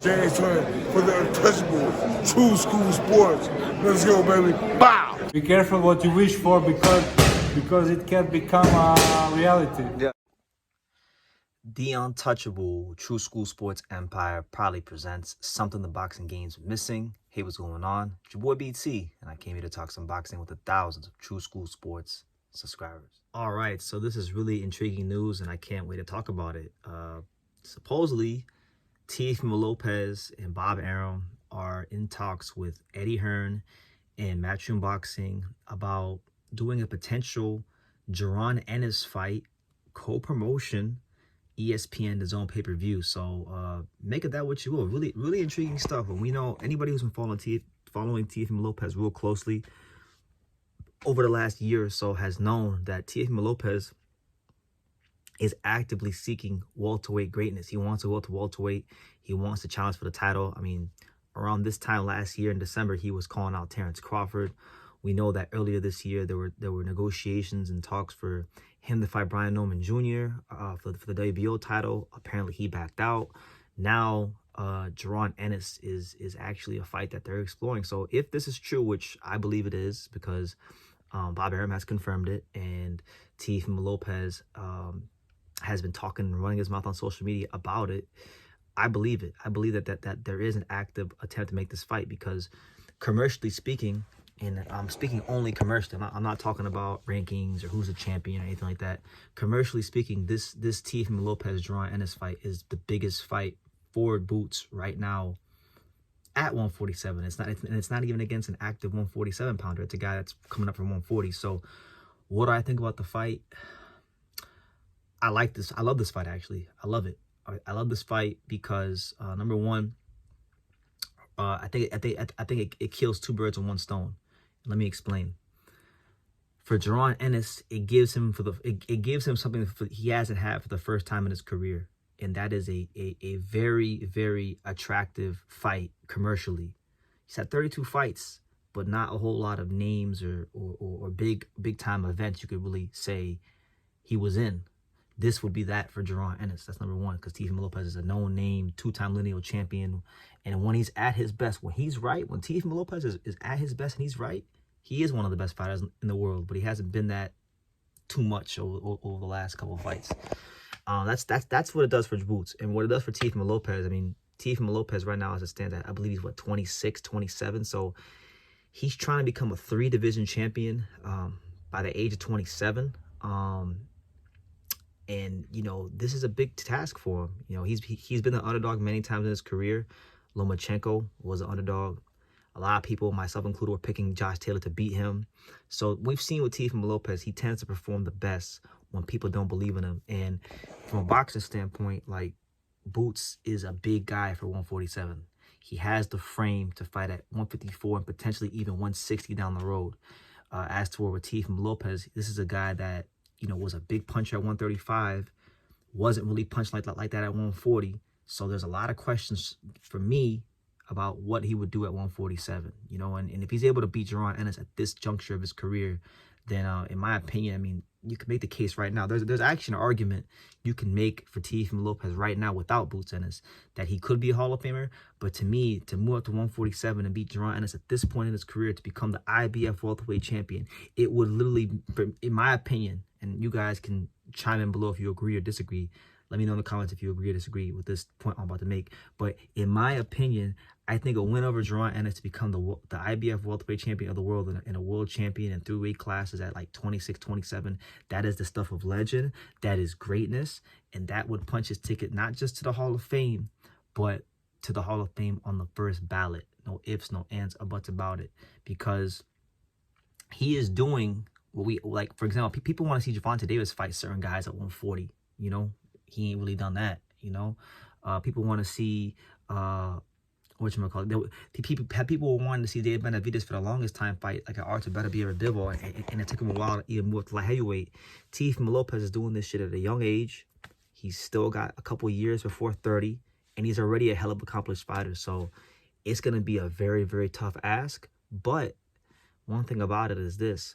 James Hearn for the untouchable true school sports. Let's go, baby. Bow! Be careful what you wish for because it can become a reality. Yeah. The untouchable True School Sports Empire proudly presents something the boxing game's missing. Hey, what's going on? It's your boy BT, and I came here to talk some boxing with the thousands of True School Sports subscribers. All right, so this is really intriguing news, and I can't wait to talk about it. Supposedly, Teofimo Lopez and Bob Arum are in talks with Eddie Hearn and Matchroom Boxing about doing a potential Jaron Ennis fight, co-promotion, ESPN, DAZN pay-per-view. So make of that what you will. Really intriguing stuff. And we know anybody who's been following Teofimo Lopez real closely over the last year or so has known that Teofimo Lopez is actively seeking welterweight greatness. He wants to go to welterweight. He wants to challenge for the title. I mean, around this time last year in December, he was calling out Terrence Crawford. We know that earlier this year there were negotiations and talks for him to fight Brian Norman Jr. For the WBO title. Apparently he backed out. Now Jaron Ennis is actually a fight that they're exploring. So if this is true, which I believe it is, because Bob Arum has confirmed it, and Teofimo Lopez has been talking and running his mouth on social media about it, I believe it. I believe that there is an active attempt to make this fight, because commercially speaking, and I'm speaking only commercially, I'm not talking about rankings or who's a champion or anything like that. Commercially speaking, this Teofimo Lopez Jaron Ennis fight is the biggest fight for Boots right now at 147. It's not even against an active 147 pounder. It's a guy that's coming up from 140. So what do I think about the fight? I like this. I love this fight, actually. I love it. I love this fight because number one, I think it kills two birds with one stone. Let me explain. For Jaron Ennis, it gives him something he hasn't had for the first time in his career, and that is a very, very attractive fight commercially. He's had 32 fights, but not a whole lot of names or big time events you could really say he was in. This would be that for Jaron Ennis. That's number one, because Teofimo Lopez is a known name, two-time lineal champion. And when he's at his best, when he's right, when Teofimo Lopez is at his best and he's right, he is one of the best fighters in the world. But he hasn't been that too much over the last couple of fights. That's what it does for Boots. And what it does for Teofimo Lopez, I mean, Teofimo Lopez right now as it stands, I believe he's, 26, 27. So he's trying to become a 3-division champion by the age of 27. And, you know, this is a big task for him. You know, he's been an underdog many times in his career. Lomachenko was an underdog. A lot of people, myself included, were picking Josh Taylor to beat him. So we've seen with Teofimo Lopez, he tends to perform the best when people don't believe in him. And from a boxing standpoint, like, Boots is a big guy for 147. He has the frame to fight at 154 and potentially even 160 down the road. As to where with Teofimo Lopez, this is a guy that, you know, was a big puncher at 135, wasn't really punched like that at 140. So there's a lot of questions for me about what he would do at 147, you know, and if he's able to beat Jaron Ennis at this juncture of his career, then in my opinion, I mean, you can make the case right now. There's actually an argument you can make for Teofimo Lopez right now without Boots Ennis that he could be a Hall of Famer. But to me, to move up to 147 and beat Jaron Ennis at this point in his career to become the IBF welterweight champion, it would literally, in my opinion, and you guys can chime in below if you agree or disagree. Let me know in the comments if you agree or disagree with this point I'm about to make. But in my opinion, I think a win over Jaron Ennis to become the IBF welterweight champion of the world and a world champion in 3 weight classes at like 26, 27, that is the stuff of legend. That is greatness. And that would punch his ticket not just to the Hall of Fame, but to the Hall of Fame on the first ballot. No ifs, no ands, or buts about it. Because he is doing what we, like, for example, people want to see Gervonta Davis fight certain guys at 140, you know? He ain't really done that, you know. People want to see whatchamacallit. People were wanting to see Dave Benavidez for the longest time fight like an Artur Beterbiev or Bivol, and it took him a while to even move to light heavyweight. Teofimo Lopez is doing this shit at a young age. He's still got a couple years before 30, and he's already a hell of an accomplished fighter. So it's gonna be a very, very tough ask. But one thing about it is this: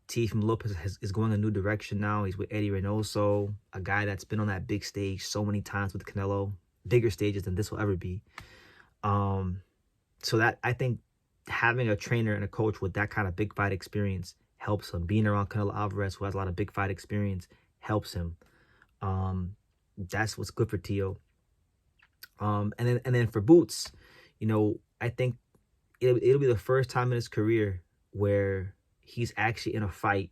Teofimo Lopez is going a new direction now. He's with Eddie Reynoso, a guy that's been on that big stage so many times with Canelo. bigger stages than this will ever be. So that, I think having a trainer and a coach with that kind of big fight experience helps him. Being around Canelo Alvarez, who has a lot of big fight experience, helps him. That's what's good for Tio. And then for Boots, you know, I think it'll be the first time in his career where he's actually in a fight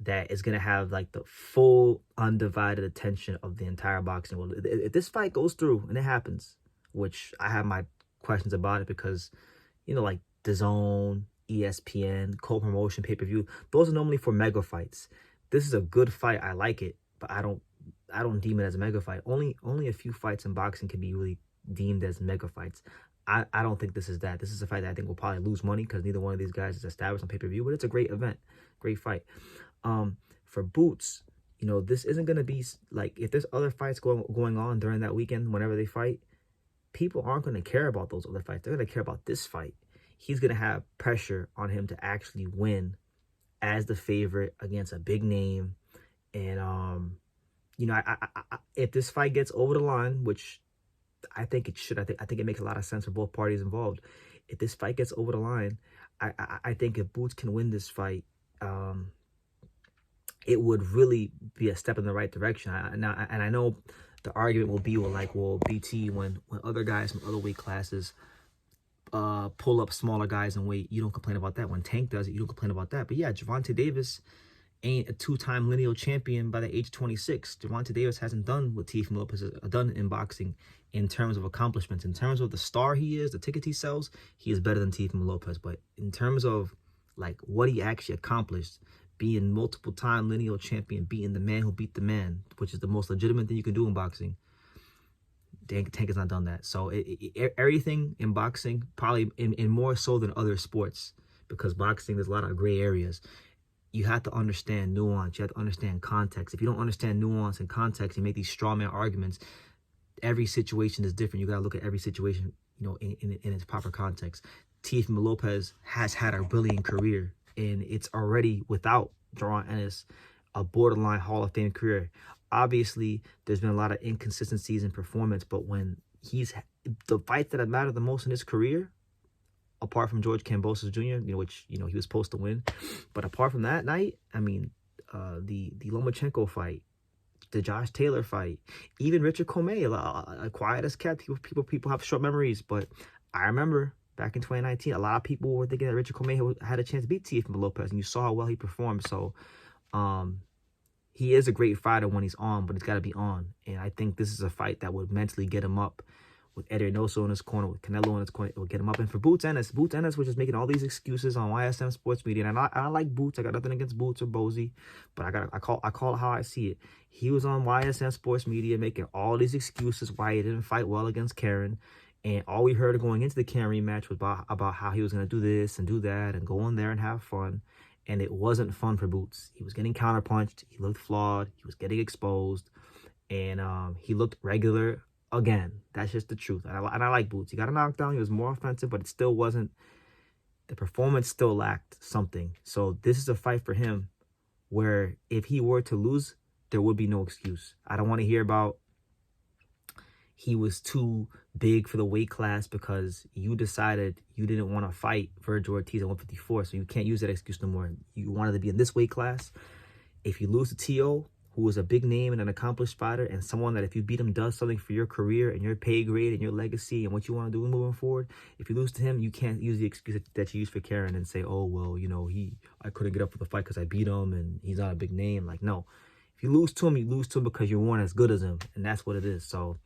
that is gonna have like the full undivided attention of the entire boxing world. If this fight goes through and it happens, which I have my questions about it, because, you know, like DAZN, ESPN, co-promotion, pay-per-view, those are normally for mega fights. This is a good fight. I like it, but I don't deem it as a mega fight. Only a few fights in boxing can be really deemed as mega fights. I don't think this is that. This is a fight that I think will probably lose money because neither one of these guys is established on pay-per-view, but it's a great event, great fight. For Boots, you know, this isn't going to be like, if there's other fights going on during that weekend, whenever they fight, people aren't going to care about those other fights. They're going to care about this fight. He's going to have pressure on him to actually win as the favorite against a big name. And, you know, if this fight gets over the line, which I think it should, I think it makes a lot of sense for both parties involved. If this fight gets over the line, I think if Boots can win this fight, it would really be a step in the right direction. And I know the argument will be, well, BT, when other guys from other weight classes pull up smaller guys in weight, you don't complain about that. When Tank does it, you don't complain about that. But yeah, Gervonta Davis ain't a two-time lineal champion by the age of 26. Gervonta Davis hasn't done what Teofimo Lopez has done in boxing in terms of accomplishments. In terms of the star he is, the ticket he sells, he is better than Teofimo Lopez. But in terms of like what he actually accomplished, being multiple-time lineal champion, beating the man who beat the man, which is the most legitimate thing you can do in boxing, Tank has not done that. So everything in boxing, probably in more so than other sports, because boxing, there's a lot of gray areas. You have to understand nuance. You have to understand context. If you don't understand nuance and context, you make these straw man arguments. Every situation is different. You got to look at every situation, you know, in its proper context. Teofimo Lopez has had a brilliant career, and it's already, without Jaron Ennis, a borderline Hall of Fame career. Obviously, there's been a lot of inconsistencies in performance, but when the fights that have mattered the most in his career, apart from George Kambosos Jr., you know, which, you know, he was supposed to win, but apart from that night, I mean, the Lomachenko fight, the Josh Taylor fight, even Richard Comey, a quiet as cat. People have short memories, but I remember back in 2019, a lot of people were thinking that Richard Comey had a chance to beat Teofimo Lopez, and you saw how well he performed. So, he is a great fighter when he's on, but it's got to be on. And I think this is a fight that would mentally get him up. With Eddie Reynoso in his corner, with Canelo in his corner, it will get him up. And for Boots Ennis was just making all these excuses on YSM Sports Media. And I like Boots. I got nothing against Boots or Bozy, but I call it how I see it. He was on YSM Sports Media making all these excuses why he didn't fight well against Karen. And all we heard going into the Karen rematch was about how he was going to do this and do that and go in there and have fun. And it wasn't fun for Boots. He was getting counterpunched. He looked flawed. He was getting exposed. And he looked regular again. That's just the truth. And I like Boots. He got a knockdown. He was more offensive, but it still wasn't. The performance still lacked something. So this is a fight for him where if he were to lose, there would be no excuse. I don't want to hear about he was too big for the weight class because you decided you didn't want to fight Virgil Ortiz at 154, so you can't use that excuse no more. You wanted to be in this weight class. If you lose to T.O., who is a big name and an accomplished fighter, and someone that if you beat him does something for your career and your pay grade and your legacy and what you want to do moving forward, if you lose to him, you can't use the excuse that you used for Karen and say, oh, well, you know, I couldn't get up for the fight because I beat him and he's not a big name. Like, no. If you lose to him, you lose to him because you weren't as good as him, and that's what it is. So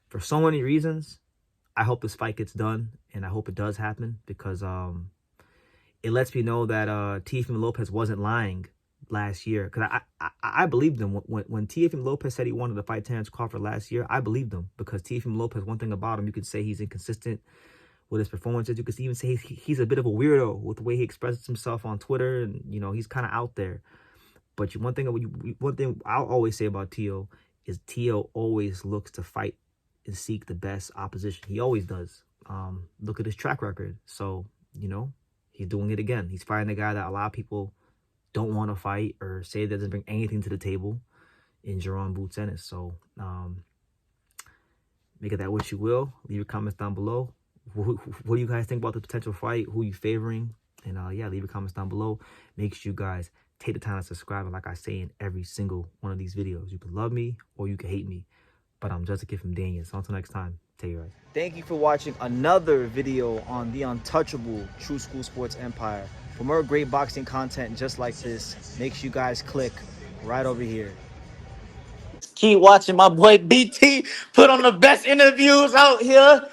for so many reasons, I hope this fight gets done, and I hope it does happen, because it lets me know that Teofimo Lopez wasn't lying last year. Because I believed him. When Teofimo Lopez said he wanted to fight Terence Crawford last year, I believed him, because Teofimo Lopez, one thing about him, you could say he's inconsistent with his performances. You could even say he's a bit of a weirdo with the way he expresses himself on Twitter, and, you know, he's kind of out there. But one thing I'll always say about T.O. is T.O. always looks to fight and seek the best opposition. He always does. Look at his track record. So, you know, he's doing it again. He's fighting a guy that a lot of people don't want to fight or say that doesn't bring anything to the table in Jaron Boots Ennis. So, Make it that what you will. Leave your comments down below. What do you guys think about the potential fight? Who you favoring? And yeah, leave your comments down below. Make sure you guys take the time to subscribe. And like I say in every single one of these videos, you can love me or you can hate me. But I'm just a kid from Daniel. So until next time, take care, guys. Thank you for watching another video on the untouchable True School Sports Empire. For more great boxing content just like this, make sure you guys click right over here. Keep watching my boy BT put on the best interviews out here.